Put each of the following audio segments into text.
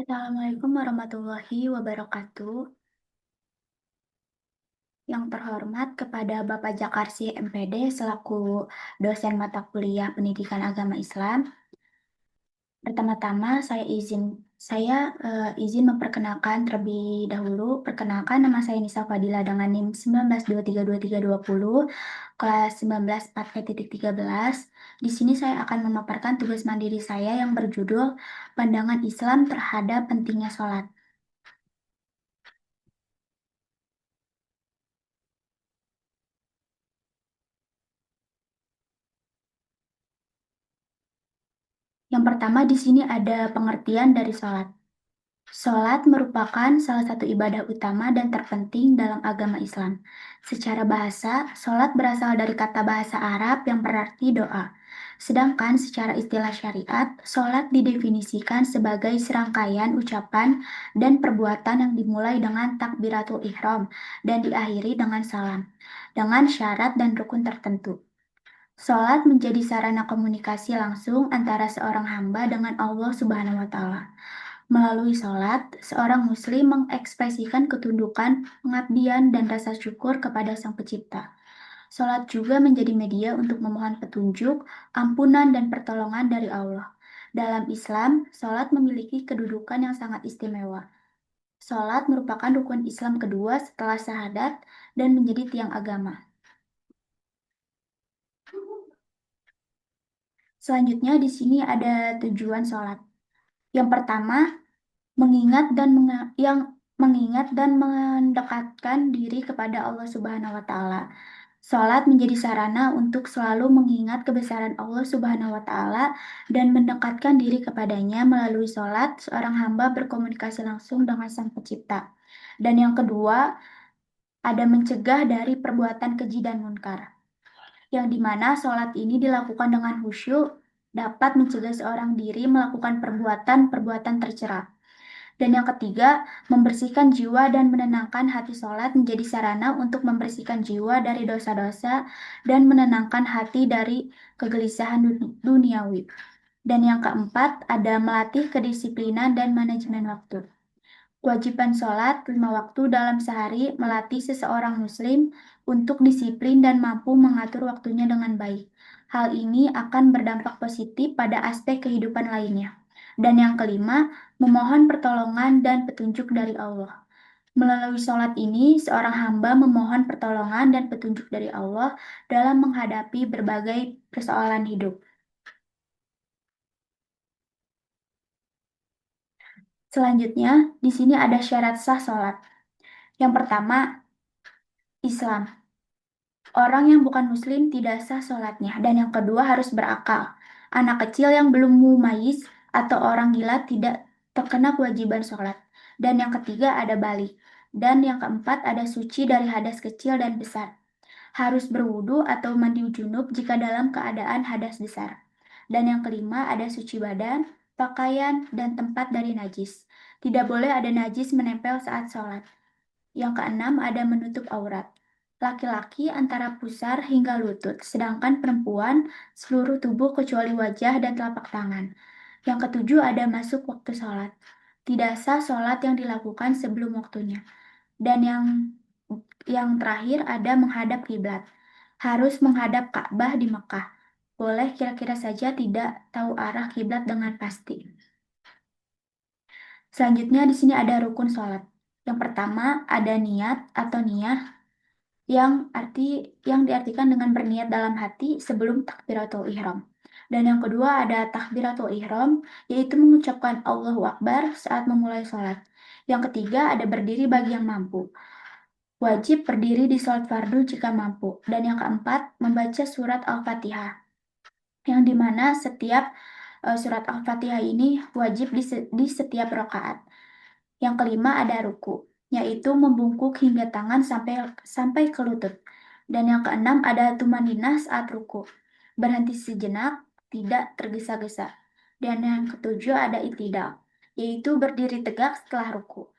Assalamualaikum warahmatullahi wabarakatuh. Yang terhormat kepada Bapak Jakarsi MPD selaku dosen mata kuliah Pendidikan Agama Islam. Pertama-tama saya izin memperkenalkan terlebih dahulu. Perkenalkan, nama saya Nisa Fadila dengan NIM 19232320 kelas 19 4.13. Di sini saya akan memaparkan tugas mandiri saya yang berjudul Pandangan Islam terhadap pentingnya sholat. Yang pertama di sini ada pengertian dari sholat. Sholat merupakan salah satu ibadah utama dan terpenting dalam agama Islam. Secara bahasa, sholat berasal dari kata bahasa Arab yang berarti doa. Sedangkan secara istilah syariat, sholat didefinisikan sebagai serangkaian ucapan dan perbuatan yang dimulai dengan takbiratul ihram dan diakhiri dengan salam, dengan syarat dan rukun tertentu. Sholat menjadi sarana komunikasi langsung antara seorang hamba dengan Allah Subhanahu wa Ta'ala. Melalui sholat, seorang muslim mengekspresikan ketundukan, pengabdian, dan rasa syukur kepada Sang Pencipta. Sholat juga menjadi media untuk memohon petunjuk, ampunan, dan pertolongan dari Allah. Dalam Islam, sholat memiliki kedudukan yang sangat istimewa. Sholat merupakan rukun Islam kedua setelah syahadat dan menjadi tiang agama. Selanjutnya di sini ada tujuan sholat. Yang pertama, mengingat dan mendekatkan diri kepada Allah Subhanahu wa Ta'ala. Salat menjadi sarana untuk selalu mengingat kebesaran Allah Subhanahu wa Ta'ala dan mendekatkan diri kepadanya. Melalui salat, seorang hamba berkomunikasi langsung dengan Sang Pencipta. Dan yang kedua, ada mencegah dari perbuatan keji dan munkar, yang dimana sholat ini dilakukan dengan khusyuk dapat mencegah seorang diri melakukan perbuatan-perbuatan tercela. Dan yang ketiga, membersihkan jiwa dan menenangkan hati. Sholat menjadi sarana untuk membersihkan jiwa dari dosa-dosa dan menenangkan hati dari kegelisahan duniawi. Dan yang keempat, ada melatih kedisiplinan dan manajemen waktu. Kewajiban sholat 5 waktu dalam sehari melatih seseorang muslim untuk disiplin dan mampu mengatur waktunya dengan baik. Hal ini akan berdampak positif pada aspek kehidupan lainnya. Dan yang kelima, memohon pertolongan dan petunjuk dari Allah. Melalui sholat ini, seorang hamba memohon pertolongan dan petunjuk dari Allah dalam menghadapi berbagai persoalan hidup. Selanjutnya, di sini ada syarat sah sholat. Yang pertama, Islam. Orang yang bukan muslim tidak sah sholatnya. Dan yang kedua harus berakal. Anak kecil yang belum mumayyiz atau orang gila tidak terkena kewajiban sholat. Dan yang ketiga ada balik. Dan yang keempat ada suci dari hadas kecil dan besar. Harus berwudu atau mandi junub jika dalam keadaan hadas besar. Dan yang kelima ada suci badan, pakaian, dan tempat dari najis. Tidak boleh ada najis menempel saat sholat. Yang keenam ada menutup aurat. Laki-laki antara pusar hingga lutut, sedangkan perempuan seluruh tubuh kecuali wajah dan telapak tangan. Yang ketujuh ada masuk waktu sholat. Tidak sah sholat yang dilakukan sebelum waktunya. Dan yang terakhir ada menghadap kiblat. Harus menghadap Ka'bah di Mekah. Boleh kira-kira saja tidak tahu arah kiblat dengan pasti. Selanjutnya di sini ada rukun sholat. Yang pertama ada niat atau niyah yang diartikan dengan berniat dalam hati sebelum takbiratul ihram. Dan yang kedua ada takbiratul ihram, yaitu mengucapkan Allahu Akbar saat memulai sholat. Yang ketiga ada berdiri bagi yang mampu. Wajib berdiri di sholat fardu jika mampu. Dan yang keempat membaca surat Al-Fatihah, yang dimana setiap surat Al-Fatihah ini wajib di setiap rakaat. Yang kelima ada ruku, yaitu membungkuk hingga tangan sampai ke lutut. Dan yang keenam ada tumaninah saat ruku, berhenti sejenak, tidak tergesa-gesa. Dan yang ketujuh ada itidal, yaitu berdiri tegak setelah ruku.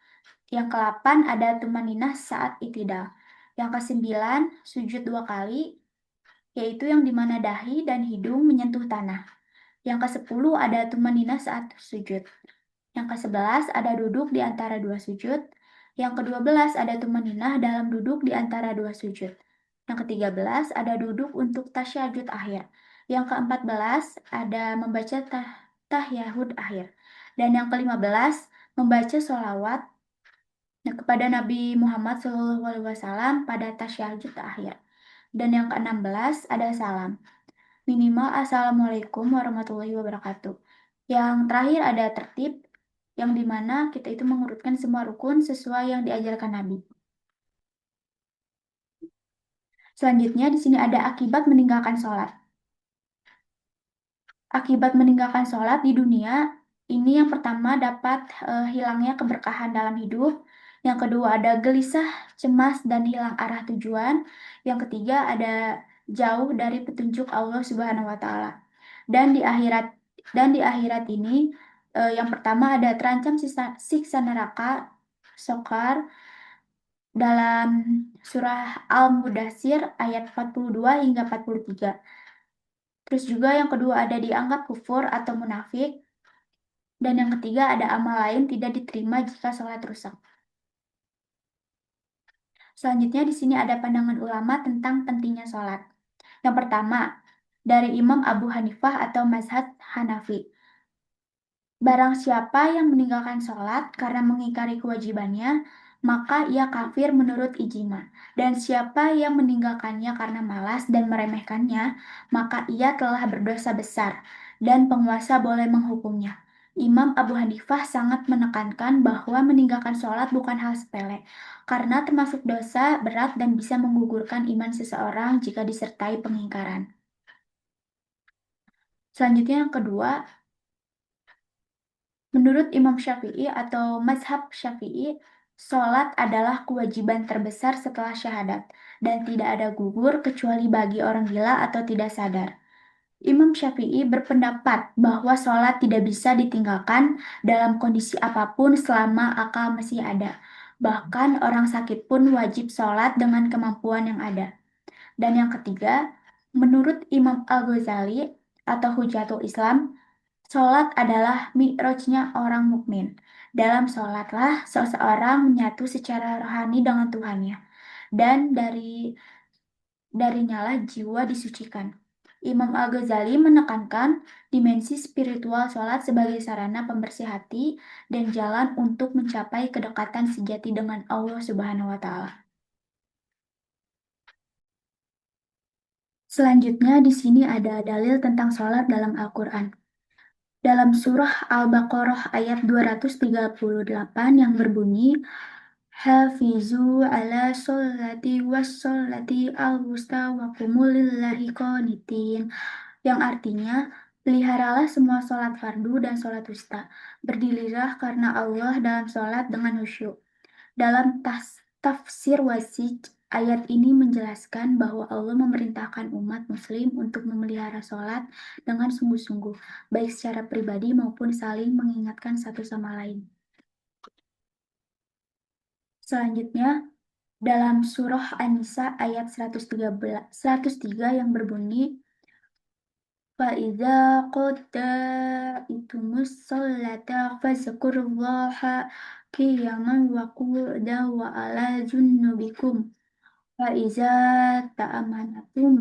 Yang kedelapan ada tumaninah saat itidal. Yang kesembilan sujud 2 kali, yaitu yang dimana dahi dan hidung menyentuh tanah. Yang kesepuluh ada tumaninah saat sujud. Yang ke-11 ada duduk di antara dua sujud. Yang ke-12 ada tumaninah dalam duduk di antara dua sujud. Yang ke-13 ada duduk untuk tasyahud akhir. Yang ke-14 ada membaca tahyahud akhir. Dan yang ke-15 membaca sholawat kepada Nabi Muhammad SAW pada tasyahud akhir. Dan yang ke-16 ada salam. Minimal Assalamualaikum warahmatullahi wabarakatuh. Yang terakhir ada tertib, yang dimana kita itu mengurutkan semua rukun sesuai yang diajarkan Nabi. Selanjutnya di sini ada akibat meninggalkan sholat. Akibat meninggalkan sholat di dunia, ini yang pertama dapat hilangnya keberkahan dalam hidup. Yang kedua ada gelisah, cemas, dan hilang arah tujuan. Yang ketiga ada jauh dari petunjuk Allah Subhanahu wa Ta'ala. Dan di akhirat ini yang pertama ada terancam siksa neraka Sokar dalam surah Al-Mudatsir ayat 42 hingga 43. Terus juga yang kedua ada dianggap kufur atau munafik. Dan yang ketiga ada amal lain tidak diterima jika sholat rusak. Selanjutnya di sini ada pandangan ulama tentang pentingnya sholat. Yang pertama, dari Imam Abu Hanifah atau mazhab Hanafi. Barang siapa yang meninggalkan sholat karena mengingkari kewajibannya, maka ia kafir menurut ijma. Dan siapa yang meninggalkannya karena malas dan meremehkannya, maka ia telah berdosa besar, dan penguasa boleh menghukumnya. Imam Abu Hanifah sangat menekankan bahwa meninggalkan sholat bukan hal sepele, karena termasuk dosa berat dan bisa menggugurkan iman seseorang jika disertai pengingkaran. Selanjutnya yang kedua, menurut Imam Syafi'i atau mazhab Syafi'i, sholat adalah kewajiban terbesar setelah syahadat dan tidak ada gugur kecuali bagi orang gila atau tidak sadar. Imam Syafi'i berpendapat bahwa sholat tidak bisa ditinggalkan dalam kondisi apapun selama akal masih ada. Bahkan orang sakit pun wajib sholat dengan kemampuan yang ada. Dan yang ketiga, menurut Imam Al-Ghazali atau Hujatul Islam, sholat adalah mi'rajnya orang mukmin. Dalam sholatlah seseorang menyatu secara rohani dengan Tuhannya. Dan darinya lah jiwa disucikan. Imam Al-Ghazali menekankan dimensi spiritual sholat sebagai sarana pembersih hati dan jalan untuk mencapai kedekatan sejati dengan Allah Subhanahu wa Ta'ala. Selanjutnya di sini ada dalil tentang sholat dalam Al-Quran. Dalam surah Al-Baqarah ayat 238 yang berbunyi, Hafizu ala sholati was-sholati al-wusta wa qumu lillahi qanitin. Yang artinya, peliharalah semua sholat fardu dan sholat wusta. Berdirilah karena Allah dalam sholat dengan khusyuk. Dalam tafsir Wasij, ayat ini menjelaskan bahwa Allah memerintahkan umat muslim untuk memelihara sholat dengan sungguh-sungguh, baik secara pribadi maupun saling mengingatkan satu sama lain. Selanjutnya, dalam surah An-Nisa ayat 103 yang berbunyi, فَإِذَا قَضَيْتُمُ الصَّلَاةَ فَاذْكُرُوا اللَّهَ قِيَامًا وَقُعُودًا وَعَلَى جُنُوبِكُمْ وَإِذَا تَأَمَّنْتُمْ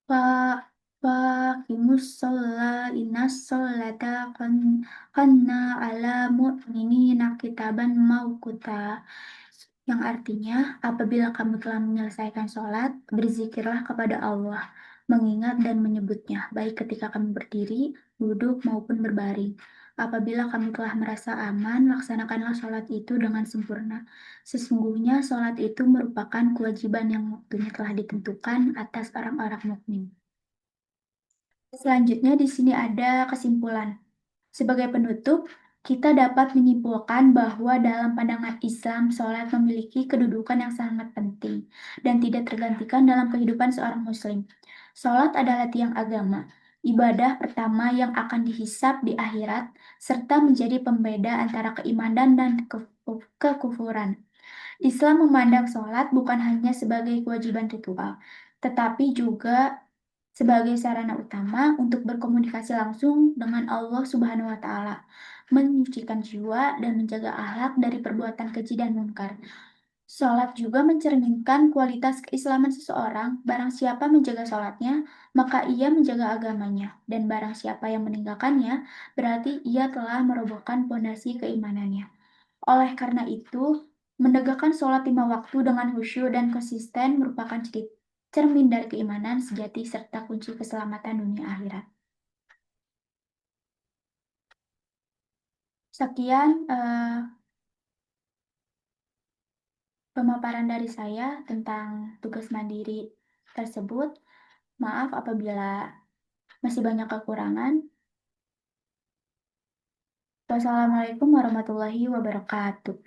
فَأَقِيمُوا الصَّلَاةَ إِنَّ الصَّلَاةَ كَانَتْ عَلَى الْمُؤْمِنِينَ كِتَابًا مَوْقُوتًا. Yang artinya, apabila kamu telah menyelesaikan sholat, berzikirlah kepada Allah, mengingat dan menyebutnya, baik ketika kamu berdiri, duduk, maupun berbaring. Apabila kamu telah merasa aman, laksanakanlah sholat itu dengan sempurna. Sesungguhnya sholat itu merupakan kewajiban yang waktunya telah ditentukan atas orang-orang mukmin. Selanjutnya di sini ada kesimpulan. Sebagai penutup, kita dapat menyimpulkan bahwa dalam pandangan Islam, sholat memiliki kedudukan yang sangat penting dan tidak tergantikan dalam kehidupan seorang muslim. Sholat adalah tiang agama, ibadah pertama yang akan dihisab di akhirat, serta menjadi pembeda antara keimanan dan kekufuran. Islam memandang sholat bukan hanya sebagai kewajiban ritual, tetapi juga sebagai sarana utama untuk berkomunikasi langsung dengan Allah Subhanahu wa Ta'ala, menyucikan jiwa, dan menjaga akhlak dari perbuatan keji dan munkar. Sholat juga mencerminkan kualitas keislaman seseorang. Barang siapa menjaga sholatnya, maka ia menjaga agamanya. Dan barang siapa yang meninggalkannya, berarti ia telah merobohkan pondasi keimanannya. Oleh karena itu, menegakkan sholat 5 waktu dengan khusyuk dan konsisten merupakan cermin dari keimanan sejati serta kunci keselamatan dunia akhirat. Sekian pemaparan dari saya tentang tugas mandiri tersebut. Maaf apabila masih banyak kekurangan. Wassalamualaikum warahmatullahi wabarakatuh.